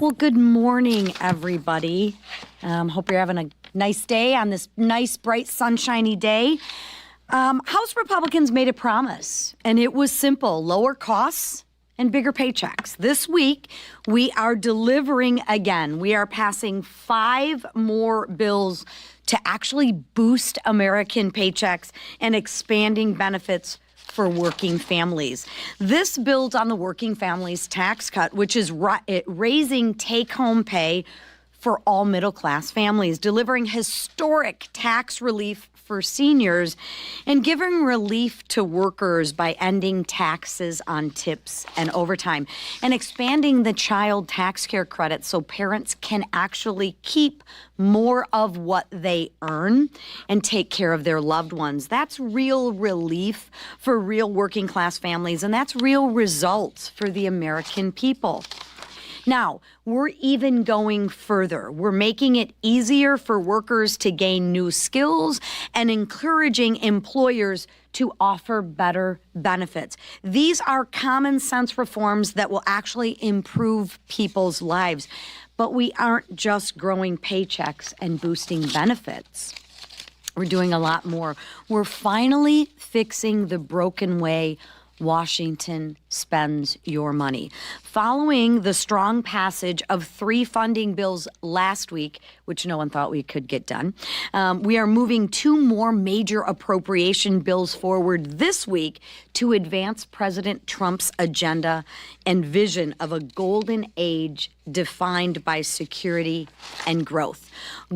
Well, good morning, everybody. Hope you're having a nice day on this nice, bright, sunshiny day. House Republicans made a promise, and it was simple: lower costs and bigger paychecks. This week, we are delivering again. We are passing 5 more bills to actually boost American paychecks and expanding benefits for working families. This builds on the working families tax cut, which is raising take-home pay for all middle-class families, delivering historic tax relief for seniors, and giving relief to workers by ending taxes on tips and overtime, and expanding the child tax care credit so parents can actually keep more of what they earn and take care of their loved ones. That's real relief for real working class families, and that's real results for the American people. Now, we're even going further. We're making it easier for workers to gain new skills and encouraging employers to offer better benefits. These are common sense reforms that will actually improve people's lives. But we aren't just growing paychecks and boosting benefits. We're doing a lot more. We're finally fixing the broken way Washington spends your money. Following the strong passage of 3 funding bills last week, which no one thought we could get done, we are moving 2 more major appropriation bills forward this week to advance President Trump's agenda and vision of a golden age defined by security and growth.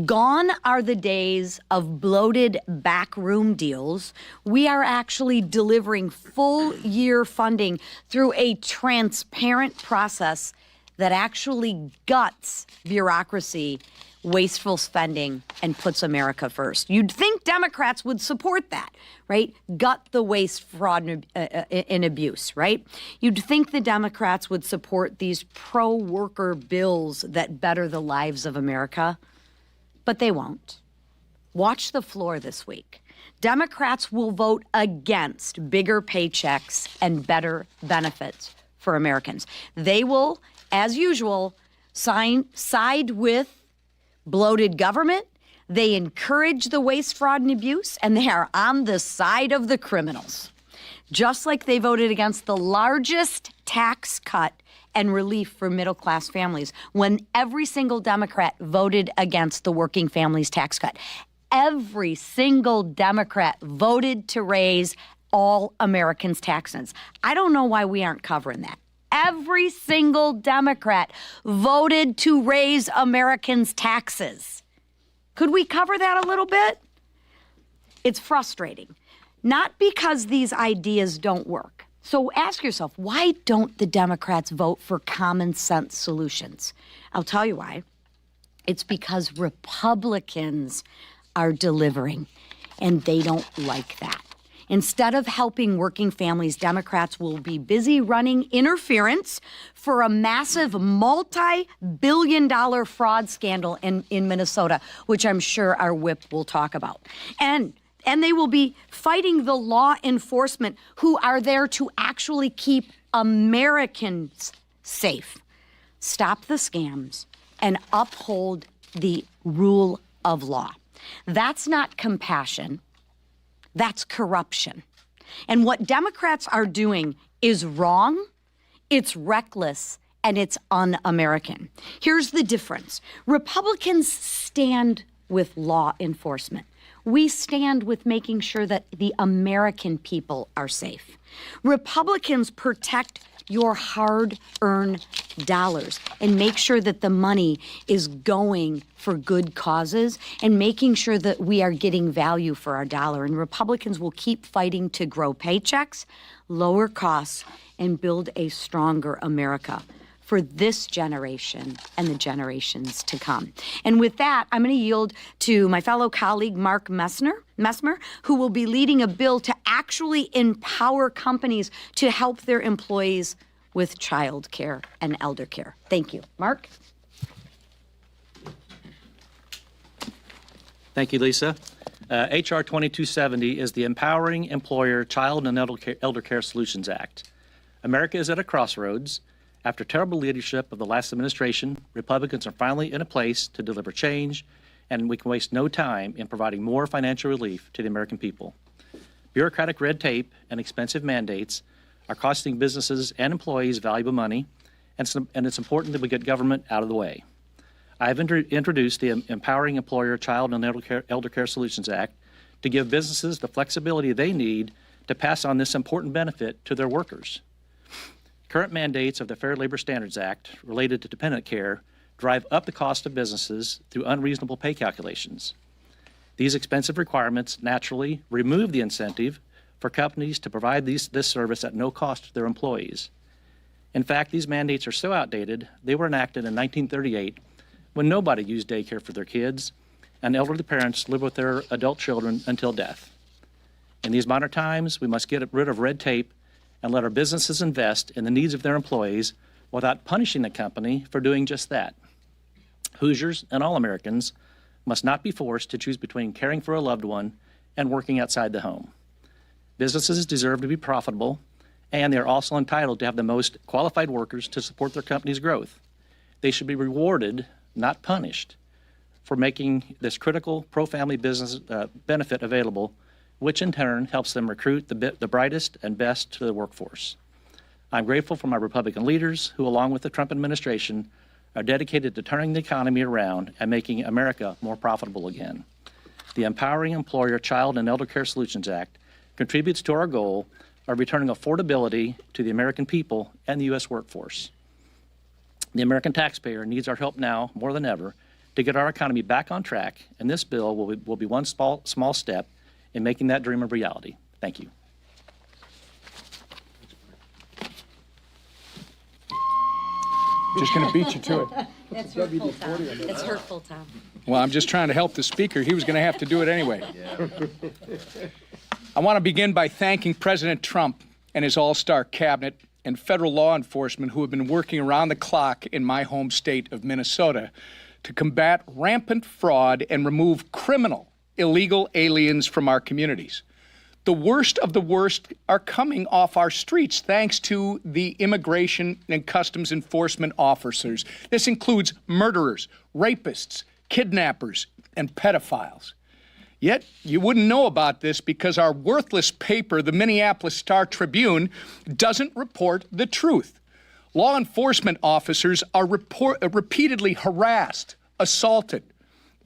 Gone are the days of bloated backroom deals. We are actually delivering full-year funding through a transparent process that actually guts bureaucracy, wasteful spending, and puts America first. You'd think Democrats would support that, right? Gut the waste, fraud, and abuse, right? You'd think the Democrats would support these pro-worker bills that better the lives of America, but they won't. Watch the floor this week. Democrats will vote against bigger paychecks and better benefits for Americans. They will, as usual, side with bloated government. They encourage the waste, fraud, and abuse, and they are on the side of the criminals. Just like they voted against the largest tax cut and relief for middle-class families when every single Democrat voted against the working families tax cut. Every single Democrat voted to raise all Americans' taxes. I don't know why we aren't covering that. Every single Democrat voted to raise Americans' taxes. Could we cover that a little bit? It's frustrating, not because these ideas don't work. So ask yourself, why don't the Democrats vote for common sense solutions? I'll tell you why. It's because Republicans are delivering, and they don't like that. Instead of helping working families, Democrats will be busy running interference for a massive multi-billion-dollar fraud scandal in Minnesota, which I'm sure our whip will talk about. And they will be fighting the law enforcement who are there to actually keep Americans safe. Stop the scams and uphold the rule of law. That's not compassion. That's corruption. And what Democrats are doing is wrong, it's reckless, and it's un-American. Here's the difference. Republicans stand with law enforcement. We stand with making sure that the American people are safe. Republicans protect your hard-earned dollars and make sure that the money is going for good causes and making sure that we are getting value for our dollar. And Republicans will keep fighting to grow paychecks, lower costs, and build a stronger America for this generation and the generations to come. And with that, I'm going to yield to my fellow colleague, Mark Messmer, who will be leading a bill to actually empower companies to help their employees with child care and elder care. Thank you. Mark? Thank you, Lisa. H.R. 2270 is the Empowering Employer Child and Elder Care Solutions Act. America is at a crossroads, After terrible leadership of the last administration, Republicans are finally in a place to deliver change, and we can waste no time in providing more financial relief to the American people. Bureaucratic red tape and expensive mandates are costing businesses and employees valuable money, and it's important that we get government out of the way. I have introduced the Empowering Employer Child and Elder Care Solutions Act to give businesses the flexibility they need to pass on this important benefit to their workers. Current mandates of the Fair Labor Standards Act related to dependent care drive up the cost of businesses through unreasonable pay calculations. These expensive requirements naturally remove the incentive for companies to provide this service at no cost to their employees. In fact, these mandates are so outdated, they were enacted in 1938 when nobody used daycare for their kids, and elderly parents lived with their adult children until death. In these modern times, we must get rid of red tape and let our businesses invest in the needs of their employees without punishing the company for doing just that. Hoosiers and all Americans must not be forced to choose between caring for a loved one and working outside the home. Businesses deserve to be profitable, and they are also entitled to have the most qualified workers to support their company's growth. They should be rewarded, not punished, for making this critical pro-family business benefit available, which in turn helps them recruit the brightest and best to the workforce. I'm grateful for my Republican leaders who, along with the Trump administration, are dedicated to turning the economy around and making America more profitable again. The Empowering Employer Child and Elder Care Solutions Act contributes to our goal of returning affordability to the American people and the U.S. workforce. The American taxpayer needs our help now more than ever to get our economy back on track, and this bill will be one small step in making that dream a reality. Thank you. Just going to beat you to it. It's hurtful, Tom. It's hurtful, Tom. Well, I'm just trying to help the speaker. He was going to have to do it anyway. I want to begin by thanking President Trump and his all-star cabinet and federal law enforcement who have been working around the clock in my home state of Minnesota to combat rampant fraud and remove criminal illegal aliens from our communities. The worst of the worst are coming off our streets thanks to the immigration and customs enforcement officers. This includes murderers, rapists, kidnappers, and pedophiles. Yet you wouldn't know about this because our worthless paper, the Minneapolis Star-Tribune, doesn't report the truth. Law enforcement officers are repeatedly harassed, assaulted,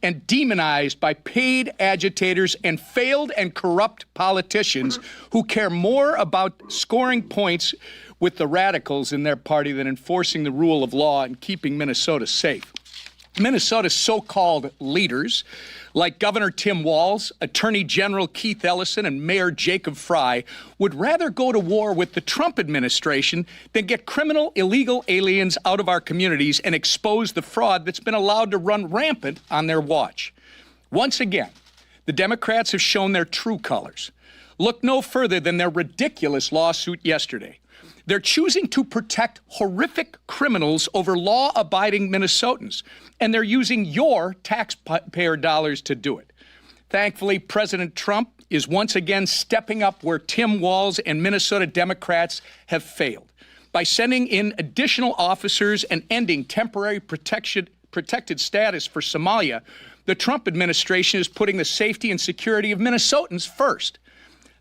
and demonized by paid agitators and failed and corrupt politicians who care more about scoring points with the radicals in their party than enforcing the rule of law and keeping Minnesota safe. Minnesota's so-called leaders, like Governor Tim Walz, Attorney General Keith Ellison, and Mayor Jacob Fry, would rather go to war with the Trump administration than get criminal illegal aliens out of our communities and expose the fraud that's been allowed to run rampant on their watch. Once again, the Democrats have shown their true colors. Look no further than their ridiculous lawsuit yesterday. They're choosing to protect horrific criminals over law-abiding Minnesotans, and they're using your taxpayer dollars to do it. Thankfully, President Trump is once again stepping up where Tim Walz and Minnesota Democrats have failed by sending in additional officers and ending temporary protected status for Somalia. The Trump administration is putting the safety and security of Minnesotans first.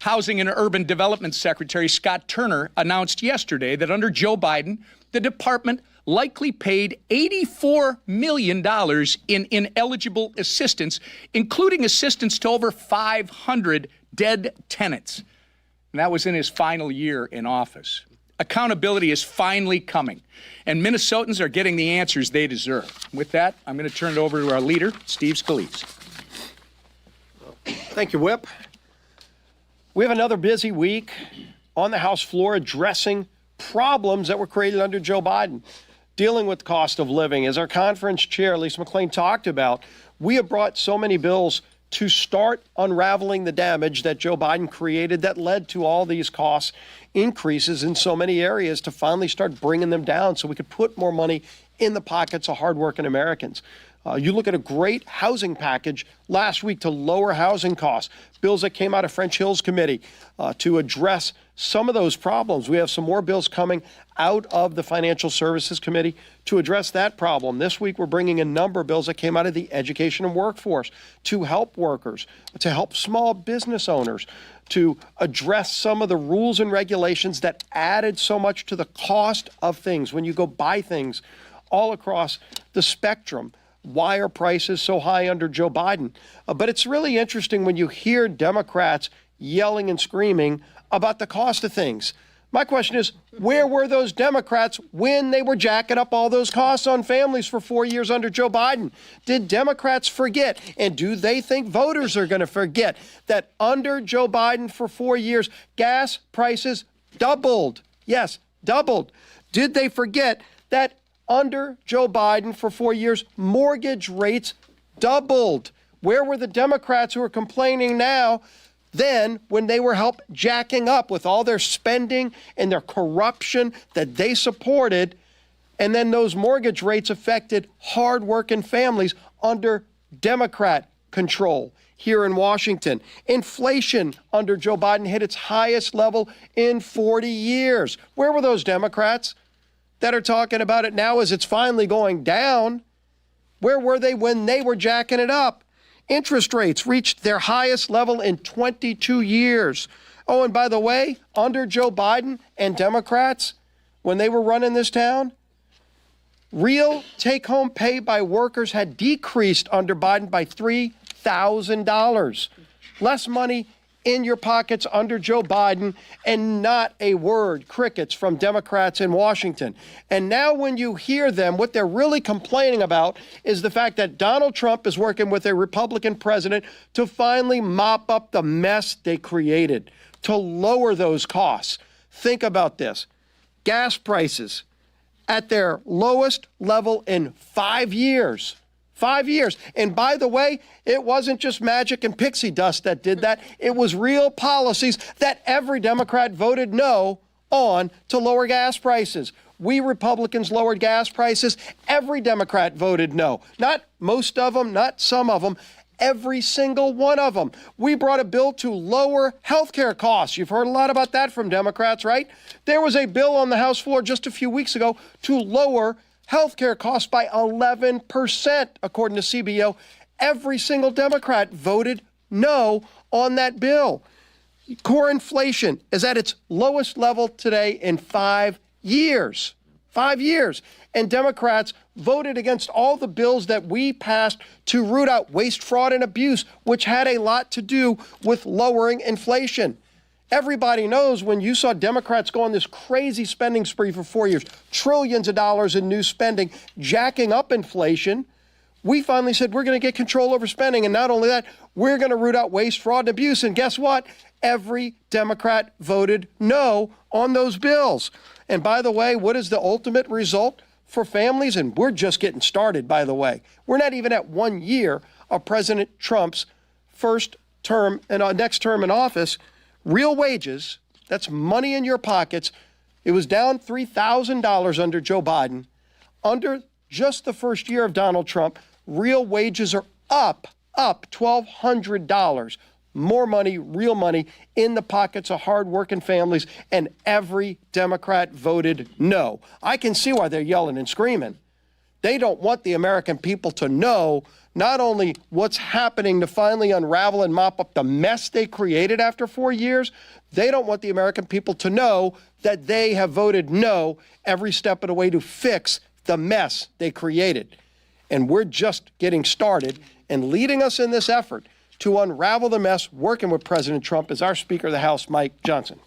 Housing and Urban Development Secretary Scott Turner announced yesterday that under Joe Biden, the department likely paid $84 million in ineligible assistance, including assistance to over 500 dead tenants. And that was in his final year in office. Accountability is finally coming, and Minnesotans are getting the answers they deserve. With that, I'm going to turn it over to our leader, Steve Scalise. Thank you, Whip. We have another busy week on the House floor addressing problems that were created under Joe Biden, dealing with cost of living. As our conference chair, Lisa McClain, talked about, we have brought so many bills to start unraveling the damage that Joe Biden created that led to all these cost increases in so many areas to finally start bringing them down so we could put more money in the pockets of hardworking Americans. You look at a great housing package last week to lower housing costs, bills that came out of French Hill's committee to address some of those problems. We have some more bills coming out of the Financial Services Committee to address that problem. This week, we're bringing a number of bills that came out of the Education and Workforce to help workers, to help small business owners, to address some of the rules and regulations that added so much to the cost of things when you go buy things all across the spectrum. Why are prices so high under Joe Biden? But it's really interesting when you hear Democrats yelling and screaming about the cost of things. My question is, where were those Democrats when they were jacking up all those costs on families for 4 years under Joe Biden? Did Democrats forget? And do they think voters are going to forget that under Joe Biden for 4 years, gas prices doubled? Yes, doubled. Did they forget that under Joe Biden for 4 years, mortgage rates doubled? Where were the Democrats who are complaining now then when they were helped jacking up with all their spending and their corruption that they supported, and then those mortgage rates affected hardworking families under Democrat control here in Washington? Inflation under Joe Biden hit its highest level in 40 years. Where were those Democrats that are talking about it now as it's finally going down? Where were they when they were jacking it up? Interest rates reached their highest level in 22 years. Oh, and by the way, under Joe Biden and Democrats, when they were running this town, real take-home pay by workers had decreased under Biden by $3,000. Less money in your pockets under Joe Biden, and not a word, crickets, from Democrats in Washington. And now when you hear them, what they're really complaining about is the fact that Donald Trump is working with a Republican president to finally mop up the mess they created, to lower those costs. Think about this. Gas prices at their lowest level in 5 years. 5 years. And by the way, it wasn't just magic and pixie dust that did that. It was real policies that every Democrat voted no on to lower gas prices. We Republicans lowered gas prices. Every Democrat voted no. Not most of them, not some of them. Every single one of them. We brought a bill to lower health care costs. You've heard a lot about that from Democrats, right? There was a bill on the House floor just a few weeks ago to lower healthcare costs by 11%, according to CBO. Every single Democrat voted no on that bill. Core inflation is at its lowest level today in 5 years. 5 years. And Democrats voted against all the bills that we passed to root out waste, fraud, and abuse, which had a lot to do with lowering inflation. Everybody knows when you saw Democrats go on this crazy spending spree for 4 years, trillions of dollars in new spending, jacking up inflation, we finally said we're going to get control over spending. And not only that, we're going to root out waste, fraud, and abuse. And guess what? Every Democrat voted no on those bills. And by the way, what is the ultimate result for families? And we're just getting started, by the way. We're not even at 1 year of President Trump's first term and next term in office. Real wages, that's money in your pockets, it was down $3,000 under Joe Biden. Under just the first year of Donald Trump, real wages are up $1,200. More money, real money, in the pockets of hardworking families, and every Democrat voted no. I can see why they're yelling and screaming. They don't want the American people to know not only what's happening to finally unravel and mop up the mess they created after 4 years, they don't want the American people to know that they have voted no every step of the way to fix the mess they created. And we're just getting started, and leading us in this effort to unravel the mess, working with President Trump, is our Speaker of the House, Mike Johnson.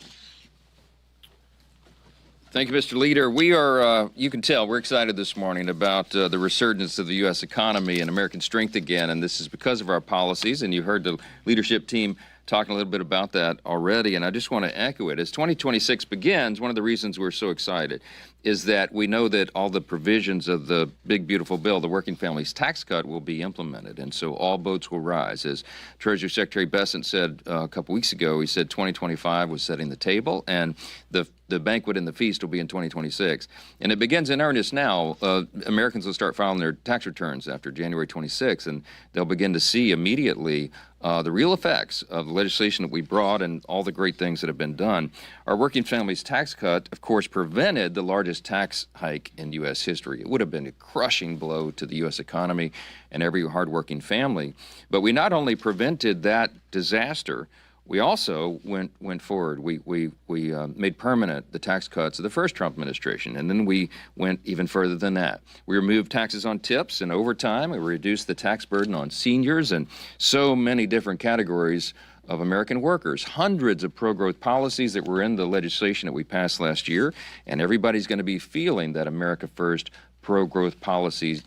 Thank you, Mr. Leader. We are, you can tell, we're excited this morning about the resurgence of the U.S. economy and American strength again, and this is because of our policies, and you heard the leadership team talking a little bit about that already, and I just want to echo it. As 2026 begins, one of the reasons we're so excited is that we know that all the provisions of the big, beautiful bill, the Working Families Tax Cut, will be implemented. And so all boats will rise. As Treasury Secretary Bessent said a couple weeks ago, he said 2025 was setting the table, and the banquet and the feast will be in 2026. And it begins in earnest now. Americans will start filing their tax returns after January 26th, and they'll begin to see immediately the real effects of the legislation that we brought and all the great things that have been done. Our Working Families Tax Cut, of course, prevented the largest tax hike in U.S. history. It would have been a crushing blow to the U.S. economy and every hardworking family. But we not only prevented that disaster, we also went forward. We made permanent the tax cuts of the first Trump administration, and then we went even further than that. We removed taxes on tips and overtime. We reduced the tax burden on seniors and so many different categories of American workers. Hundreds of pro-growth policies that were in the legislation that we passed last year, and everybody's going to be feeling that America First pro-growth policies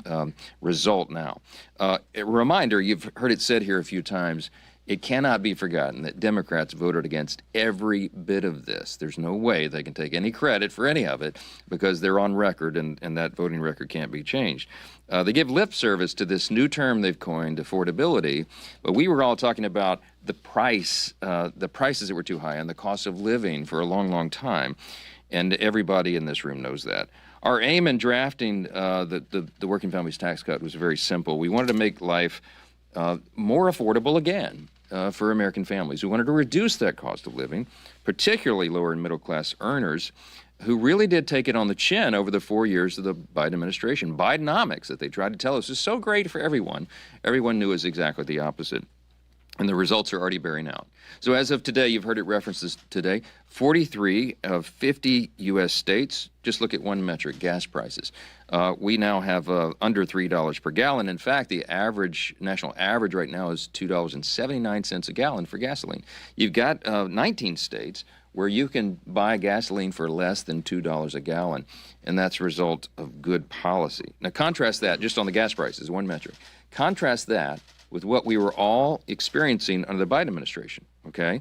result now. A reminder, you've heard it said here a few times, it cannot be forgotten that Democrats voted against every bit of this. There's no way they can take any credit for any of it because they're on record, and that voting record can't be changed. They give lip service to this new term they've coined, affordability, but we were all talking about the prices that were too high and the cost of living for a long, long time, and everybody in this room knows that. Our aim in drafting the Working Families Tax Cut was very simple. We wanted to make life more affordable again for American families. We wanted to reduce that cost of living, particularly lower and middle class earners who really did take it on the chin over the 4 years of the Biden administration. Bidenomics that they tried to tell us is so great for everyone. Everyone knew it was exactly the opposite. And the results are already bearing out. So as of today, you've heard it references today, 43 of 50 U.S. states, just look at one metric, gas prices. We now have under $3 per gallon. In fact, the national average right now is $2.79 a gallon for gasoline. You've got 19 states where you can buy gasoline for less than $2 a gallon, and that's a result of good policy. Now contrast that, just on the gas prices, one metric. Contrast that with what we were all experiencing under the Biden administration, okay?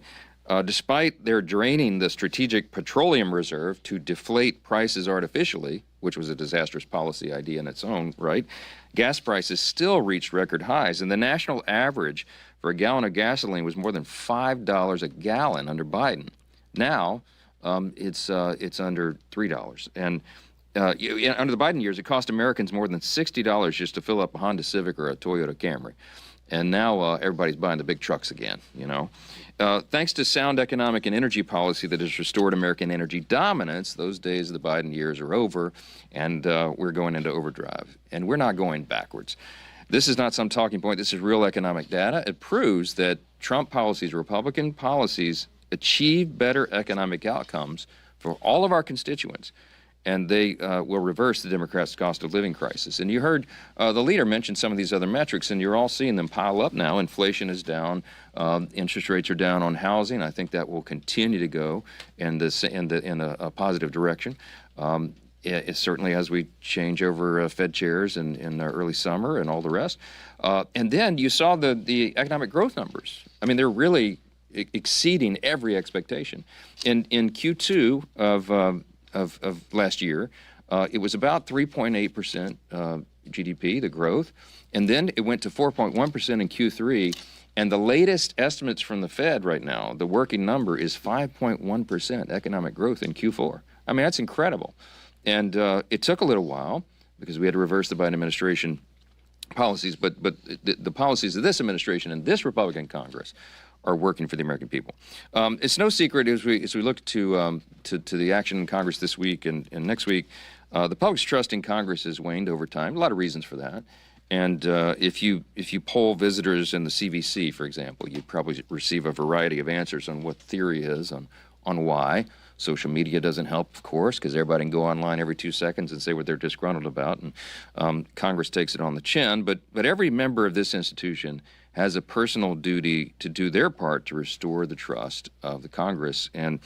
Despite their draining the strategic petroleum reserve to deflate prices artificially, which was a disastrous policy idea in its own right, gas prices still reached record highs, and the national average for a gallon of gasoline was more than $5 a gallon under Biden. Now, it's under $3. And under the Biden years, it cost Americans more than $60 just to fill up a Honda Civic or a Toyota Camry. And now everybody's buying the big trucks again, you know. Thanks to sound economic and energy policy that has restored American energy dominance, those days of the Biden years are over, and we're going into overdrive. And we're not going backwards. This is not some talking point. This is real economic data. It proves that Trump policies, Republican policies, achieve better economic outcomes for all of our constituents, and they will reverse the Democrats' cost of living crisis. And you heard the leader mention some of these other metrics, and you're all seeing them pile up now. Inflation is down, interest rates are down on housing. I think that will continue to go in a positive direction. Certainly as we change over Fed chairs in early summer and all the rest. And then you saw the economic growth numbers. I mean, they're really exceeding every expectation. In Q2 of last year, it was about 3.8% GDP, the growth, and then it went to 4.1% in Q3, and the latest estimates from the Fed right now, the working number is 5.1% economic growth in Q4. I mean, that's incredible. And it took a little while because we had to reverse the Biden administration policies, but the policies of this administration and this Republican Congress are working for the American people. It's no secret as we look to the action in Congress this week and next week, the public's trust in Congress has waned over time. A lot of reasons for that. And if you poll visitors in the CVC, for example, you'd probably receive a variety of answers on what theory is, on why. Social media doesn't help, of course, because everybody can go online every 2 seconds and say what they're disgruntled about, and Congress takes it on the chin. But every member of this institution has a personal duty to do their part to restore the trust of the Congress. And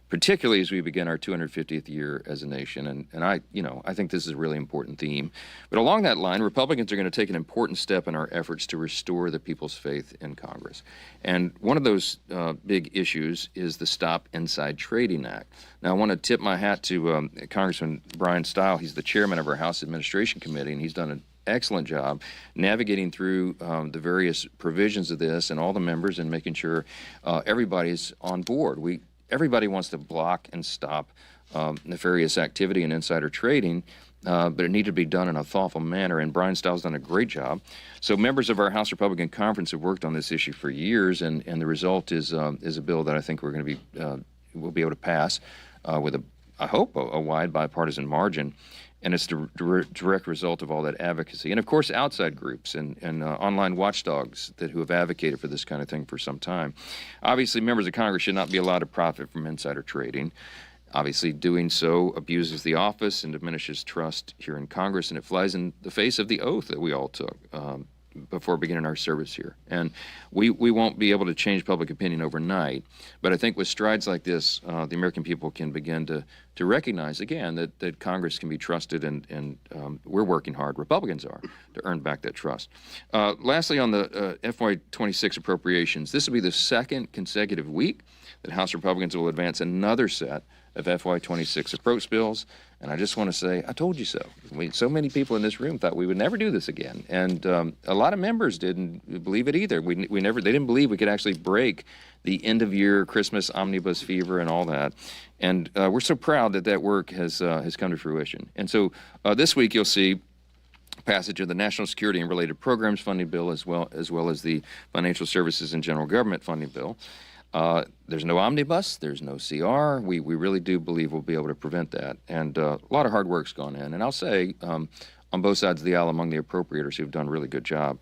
particularly as we begin our 250th year as a nation. And I think this is a really important theme. But along that line, Republicans are going to take an important step in our efforts to restore the people's faith in Congress. And one of those big issues is the Stop Inside Trading Act. Now, I want to tip my hat to Congressman Brian Stile. He's the chairman of our House Administration Committee, and he's done an excellent job navigating through the various provisions of this and all the members and making sure everybody's on board. Everybody wants to block and stop nefarious activity and insider trading, but it needed to be done in a thoughtful manner, and Brian Stile's done a great job. So members of our House Republican Conference have worked on this issue for years, and the result is a bill that I think we're going to be we'll be able to pass with I hope a wide bipartisan margin. And it's the direct result of all that advocacy. And, of course, outside groups and online watchdogs who have advocated for this kind of thing for some time. Obviously, members of Congress should not be allowed to profit from insider trading. Obviously, doing so abuses the office and diminishes trust here in Congress, and it flies in the face of the oath that we all took before beginning our service here. And we won't be able to change public opinion overnight, but I think with strides like this, the American people can begin to recognize again that Congress can be trusted, and we're working hard, Republicans are, to earn back that trust. Lastly, on the FY26 appropriations, this will be the second consecutive week that House Republicans will advance another set of FY26 approach bills. And I just want to say, I told you so. So many people in this room thought we would never do this again. And a lot of members didn't believe it either. They didn't believe we could actually break the end-of-year Christmas omnibus fever and all that. And we're so proud that work has come to fruition. And so this week you'll see passage of the National Security and Related Programs Funding Bill as well as the Financial Services and General Government Funding Bill. There's no omnibus, there's no CR. We really do believe we'll be able to prevent that. And a lot of hard work's gone in. And I'll say, on both sides of the aisle among the appropriators who've done a really good job.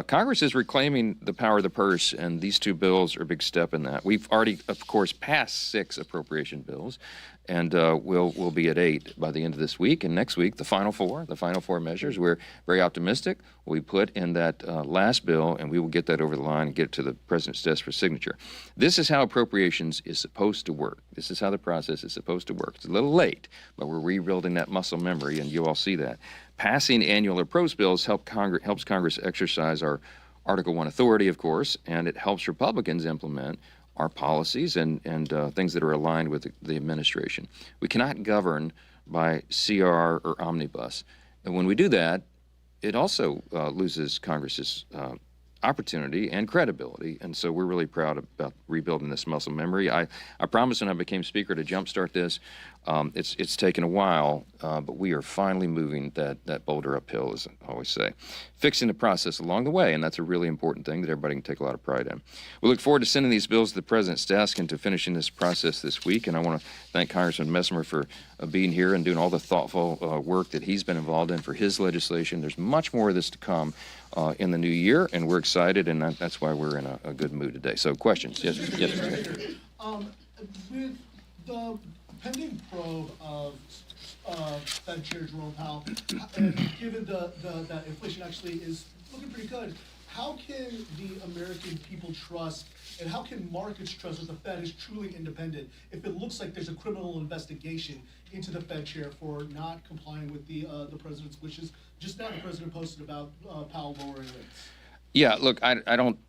Congress is reclaiming the power of the purse, and these two bills are a big step in that. We've already, of course, passed 6 appropriation bills, and we'll be at 8 by the end of this week. And next week, the final 4 measures, we're very optimistic, we put in that last bill, and we will get that over the line and get it to the president's desk for signature. This is how appropriations is supposed to work. This is how the process is supposed to work. It's a little late, but we're rebuilding that muscle memory, and you all see that. Passing annual approach bills helps Congress exercise our Article I authority, of course, and it helps Republicans implement our policies and things that are aligned with the administration. We cannot govern by CR or omnibus. And when we do that, it also loses Congress's opportunity and credibility. And so we're really proud about rebuilding this muscle memory. I promised when I became Speaker to jumpstart this. It's taken a while, but we are finally moving that boulder uphill, as I always say. Fixing the process along the way, and that's a really important thing that everybody can take a lot of pride in. We look forward to sending these bills to the President's desk and to finishing this process this week, and I want to thank Congressman Messmer for being here and doing all the thoughtful work that he's been involved in for his legislation. There's much more of this to come in the new year, and we're excited, and that's why we're in a good mood today. So questions? Yes. With the pending probe of Fed Chair Jerome Powell, and given that inflation actually is looking pretty good, how can the American people trust, and how can markets trust that the Fed is truly independent if it looks like there's a criminal investigation into the Fed chair for not complying with the president's wishes? Just now, the president posted about Powell lowering rates. Yeah, look, I don't.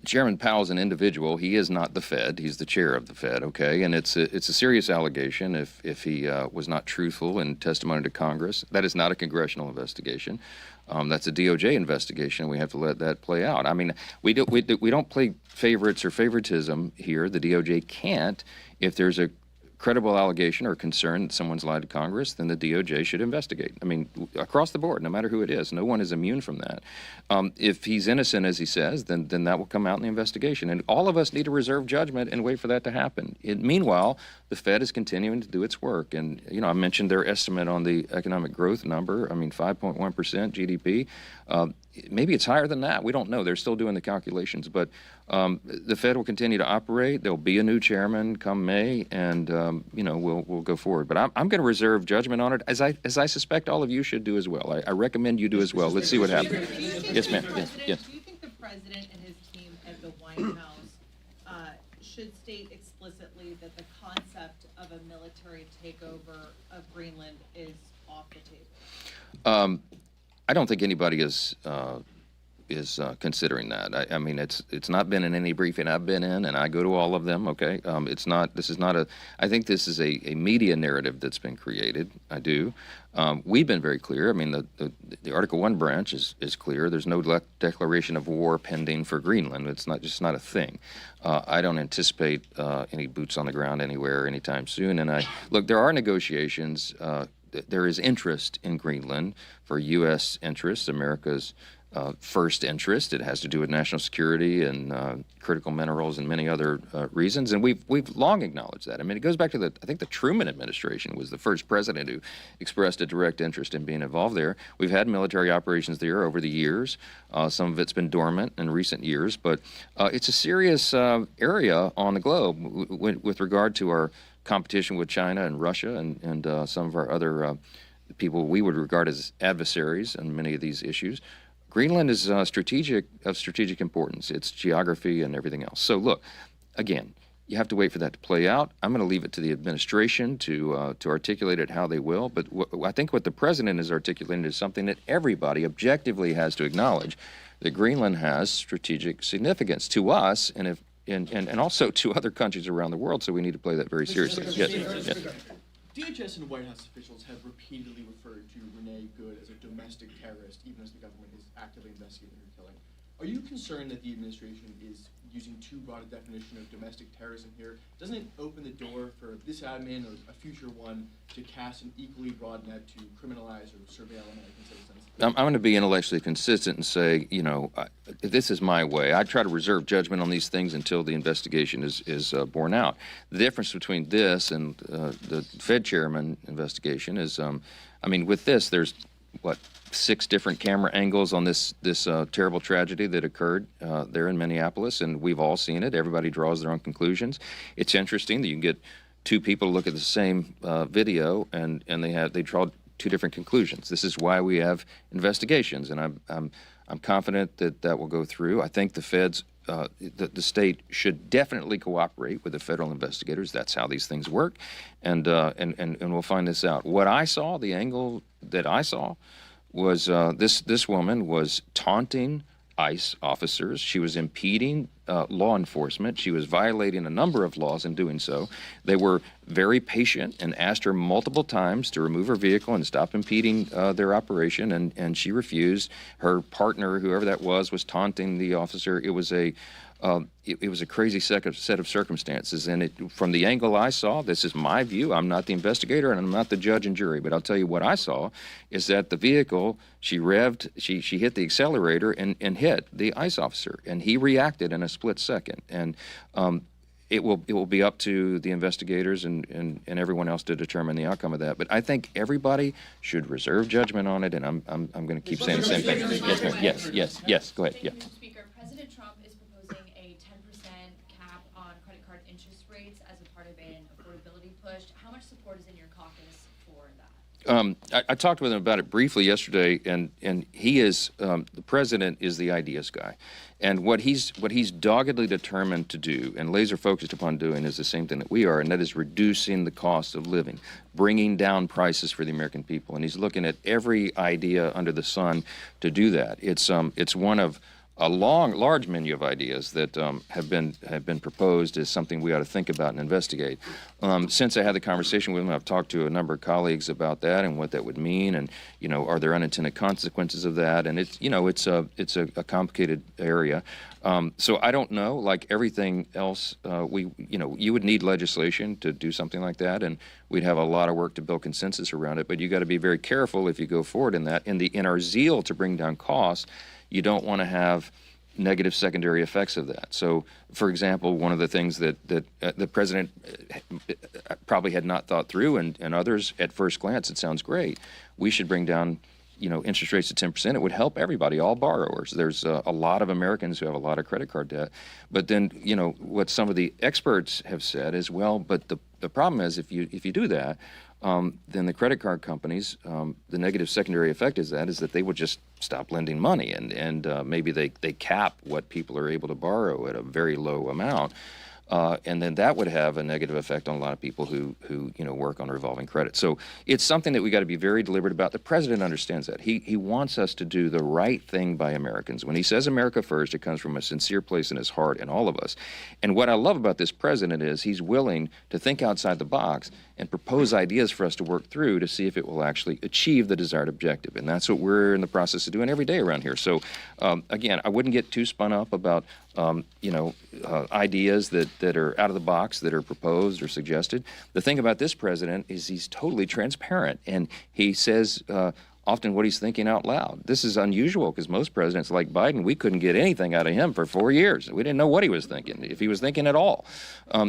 Chairman Powell's an individual. He is not the Fed. He's the chair of the Fed, okay? And it's a serious allegation if he was not truthful in testimony to Congress. That is not a congressional investigation. That's a DOJ investigation. We have to let that play out. I mean, we don't play favorites or favoritism here. The DOJ can't. If there's a credible allegation or concern that someone's lied to Congress, then the DOJ should investigate. I mean, across the board, no matter who it is. No one is immune from that. If he's innocent, as he says, then that will come out in the investigation. And all of us need to reserve judgment and wait for that to happen. Meanwhile, the Fed is continuing to do its work. And, I mentioned their estimate on the economic growth number. I mean, 5.1% GDP. Maybe it's higher than that. We don't know. They're still doing the calculations. But the Fed will continue to operate. There'll be a new chairman come May, and we'll go forward. But I'm going to reserve judgment on it, as I suspect all of you should do as well. I recommend you do as well. Let's see what happens. Yes, ma'am. Yes. Do you think the president and his team at the White House should state explicitly that the concept of a military takeover of Greenland is off the table? I don't think anybody is considering that. I mean, it's not been in any briefing I've been in, and I go to all of them. Okay, it's not. This is not a. I think this is a media narrative that's been created. I do. We've been very clear. I mean, the Article 1 branch is clear. There's no declaration of war pending for Greenland. It's not a thing. I don't anticipate any boots on the ground anywhere anytime soon. And look, there are negotiations. There is interest in Greenland for U.S. interests, America's first interest. It has to do with national security and critical minerals and many other reasons, and we've long acknowledged that. I mean, it goes back to I think the Truman administration was the first president who expressed a direct interest in being involved there. We've had military operations there over the years. Some of it's been dormant in recent years, but it's a serious area on the globe with regard to our competition with China and Russia and some of our other people we would regard as adversaries on many of these issues. Greenland is of strategic importance, its geography and everything else. So look, again, you have to wait for that to play out. I'm going to leave it to the administration to articulate it how they will. But I think what the president is articulating is something that everybody objectively has to acknowledge, that Greenland has strategic significance to us and also to other countries around the world. So we need to play that very seriously. Yes. DHS and White House officials have repeatedly referred to Renee Good as a domestic terrorist, even as the government is actively investigating her killing. Are you concerned that the administration is using too broad a definition of domestic terrorism here? Doesn't it open the door for this admin or a future one to cast an equally broad net to criminalize or surveil American citizens? I'm going to be intellectually consistent and say, this is my way. I try to reserve judgment on these things until the investigation is borne out. The difference between this and the Fed chairman investigation is, with this, there's, 6 different camera angles on this terrible tragedy that occurred there in Minneapolis, and we've all seen it. Everybody draws their own conclusions. It's interesting that you can get 2 people to look at the same video, and they draw 2 different conclusions. This is why we have investigations, and I'm confident that will go through. I think the feds, the state should definitely cooperate with the federal investigators. That's how these things work, and we'll find this out. What I saw, the angle that I saw, was this woman was taunting ICE officers. She was impeding law enforcement. She was violating a number of laws in doing so. They were very patient and asked her multiple times to remove her vehicle and stop impeding their operation, and she refused. Her partner, whoever that was taunting the officer. It was a crazy set of circumstances, and from the angle I saw, this is my view. I'm not the investigator, and I'm not the judge and jury, but I'll tell you what I saw is that the vehicle, she revved, she hit the accelerator and hit the ICE officer, and he reacted in a split second. And it will be up to the investigators and everyone else to determine the outcome of that. But I think everybody should reserve judgment on it, and I'm going to keep saying the same thing. Yes. Go ahead. Yeah. Speaker, President Trump is proposing a 10% cap on credit card interest rates as a part of an affordability push. How much support is in your caucus for that? I talked with him about it briefly yesterday, and he is the president is the ideas guy, and what he's doggedly determined to do and laser focused upon doing is the same thing that we are, and that is reducing the cost of living, bringing down prices for the American people, and he's looking at every idea under the sun to do that. It's one of a large menu of ideas that have been proposed as something we ought to think about and investigate. Since I had the conversation with him, I've talked to a number of colleagues about that and what that would mean, and are there unintended consequences of that? And it's a complicated area. So I don't know. Like everything else, you would need legislation to do something like that, and we'd have a lot of work to build consensus around it. But you got to be very careful if you go forward in that. In our zeal to bring down costs, you don't want to have negative secondary effects of that. So, for example, one of the things that the president probably had not thought through, and others at first glance, it sounds great. We should bring down, interest rates to 10%. It would help everybody, all borrowers. There's a lot of Americans who have a lot of credit card debt. But then, what some of the experts have said is, well, but the problem is if you do that, then the credit card companies, the negative secondary effect is that they would just stop lending money, and maybe they cap what people are able to borrow at a very low amount. And then that would have a negative effect on a lot of people who work on revolving credit. So it's something that we got to be very deliberate about. The president understands that. He wants us to do the right thing by Americans. When he says America first, it comes from a sincere place in his heart and all of us. And what I love about this president is he's willing to think outside the box and propose ideas for us to work through to see if it will actually achieve the desired objective. And that's what we're in the process of doing every day around here. So again, I wouldn't get too spun up about ideas that are out of the box, that are proposed or suggested. The thing about this president is he's totally transparent, and he says often what he's thinking out loud. This is unusual because most presidents like Biden, we couldn't get anything out of him for 4 years. We didn't know what he was thinking, if he was thinking at all.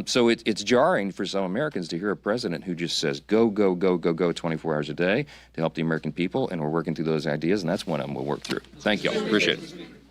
So it's jarring for some Americans to hear a president who just says go, go, go, go, go 24 hours a day to help the American people, and we're working through those ideas, and that's one of them we'll work through. Thank you all. Appreciate it.